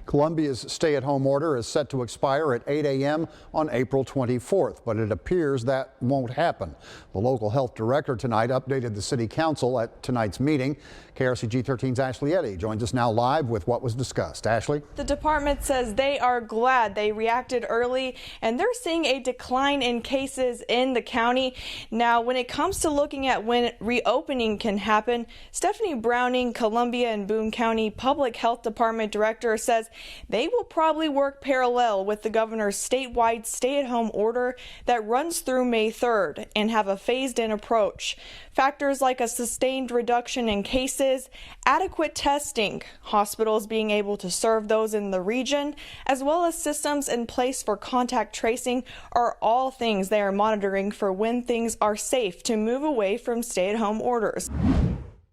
Columbia's stay-at-home order is set to expire at 8 a.m. on April 24th, but it appears that won't happen. The local health director tonight updated the city council at tonight's meeting. KRCG 13's Ashley Eddy joins us now live with what was discussed. Ashley? The department says they are glad they reacted early and they're seeing a decline in cases in the county. Now, when it comes to looking at when reopening can happen, Stephanie Browning, Columbia and Boone County Public Health Department Director, says they will probably work parallel with the governor's statewide stay-at-home order that runs through May 3rd and have a phased-in approach. Factors like a sustained reduction in cases, adequate testing, hospitals being able to serve those in the region, as well as systems in place for contact tracing are all things they are monitoring for when things are safe to move away from stay-at-home orders.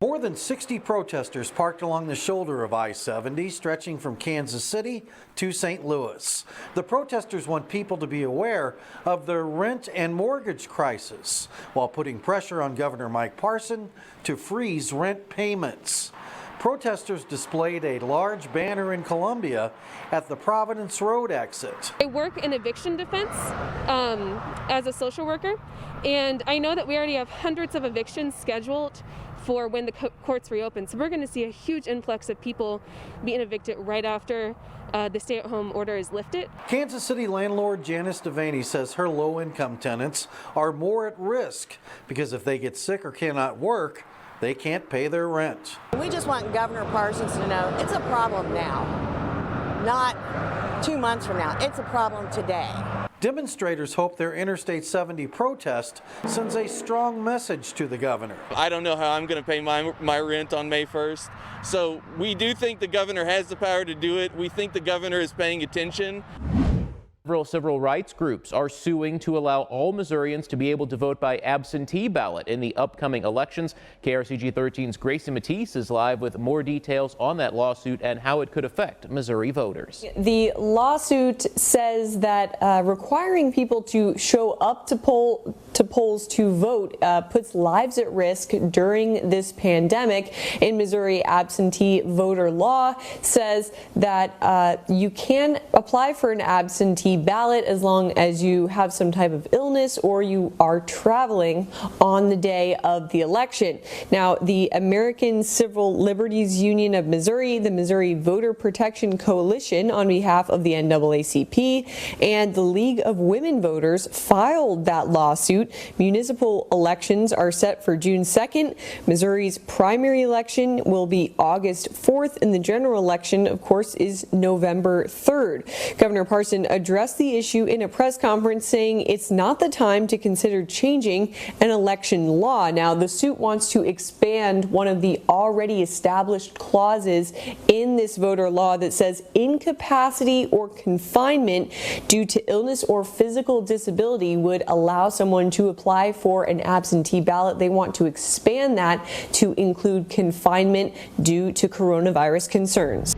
More than 60 protesters parked along the shoulder of I-70, stretching from Kansas City to St. Louis. The protesters want people to be aware of the rent and mortgage crisis, while putting pressure on Governor Mike Parson to freeze rent payments. Protesters displayed a large banner in Columbia at the Providence Road exit. I work in eviction defense as a social worker, and I know that we already have hundreds of evictions scheduled for when the courts reopen. So we're going to see a huge influx of people being evicted right after the stay-at-home order is lifted. Kansas City landlord Janice Devaney says her low-income tenants are more at risk because if they get sick or cannot work, they can't pay their rent. We just want Governor Parson to know it's a problem now, not 2 months from now. It's a problem today. Demonstrators hope their Interstate 70 protest sends a strong message to the governor. I don't know how I'm going to pay my rent on May 1st. So we do think the governor has the power to do it. We think the governor is paying attention. Several civil rights groups are suing to allow all Missourians to be able to vote by absentee ballot in the upcoming elections. KRCG 13's Gracie Matisse is live with more details on that lawsuit and how it could affect Missouri voters. The lawsuit says that requiring people to show up to polls to vote puts lives at risk during this pandemic. In Missouri, absentee voter law says that you can apply for an absentee ballot as long as you have some type of illness or you are traveling on the day of the election. Now, the American Civil Liberties Union of Missouri, the Missouri Voter Protection Coalition on behalf of the NAACP, and the League of Women Voters filed that lawsuit. Municipal elections are set for June 2nd. Missouri's primary election will be August 4th, and the general election, of course, is November 3rd. Governor Parson addressed the issue in a press conference, saying it's not the time to consider changing an election law. Now, the suit wants to expand one of the already established clauses in this voter law that says incapacity or confinement due to illness or physical disability would allow someone to apply for an absentee ballot. They want to expand that to include confinement due to coronavirus concerns.